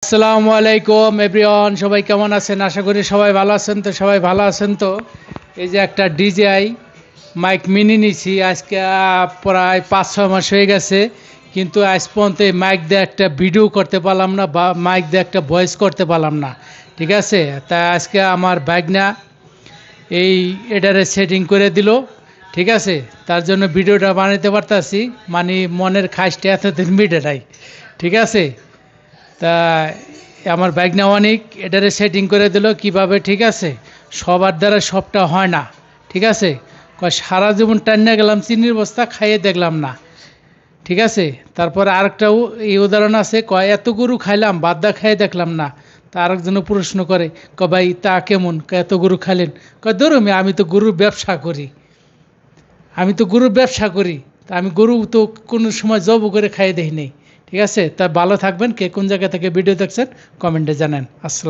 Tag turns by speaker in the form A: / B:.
A: আসসালামু আলাইকুম এভরিওয়ান, সবাই কেমন আছেন? আশা করি সবাই ভালো আছেন। তো সবাই ভালো আছেন তো? এই যে একটা ডিজিআই মাইক মিনি নিছি আজকে, প্রায় 5-6 মাস হয়ে গেছে, কিন্তু আজ পর্যন্ত এই মাইক দিয়ে একটা ভিডিও করতে পারলাম না বা মাইক দিয়ে একটা ভয়েস করতে পারলাম না। ঠিক আছে, তাই আজকে আমার ভাগনা এই এটারে সেটিং করে দিল। ঠিক আছে, তার জন্য ভিডিওটা বানাতে পারতাছি, মানে মনের খাসটা এতদিন মিটে নাই। ঠিক আছে, তা আমার বাইক না অনেক এটারে সেটিং করে দিল কিভাবে। ঠিক আছে, সবার দ্বারা সবটা হয় না। ঠিক আছে, সারা জীবন টান্না গেলাম, চিনির বস্তা খাইয়ে দেখলাম না। ঠিক আছে, তারপর আরেকটা এই উদাহরণ আছে, এত গরু খাইলাম বাদ্দা খাইয়ে দেখলাম না। তা আরেকজন প্রশ্ন করে, ভাই তা কেমন? এত গরু খাইলেন? ধরুন আমি তো গরুর ব্যবসা করি, তা আমি গরু তো কোনো সময় জব করে খাইয়ে দেখি নেই। ঠিক আছে, তা ভালো থাকবেন। কে কোন জায়গা থেকে ভিডিও দেখছেন কমেন্টে জানেন। আসসালাম।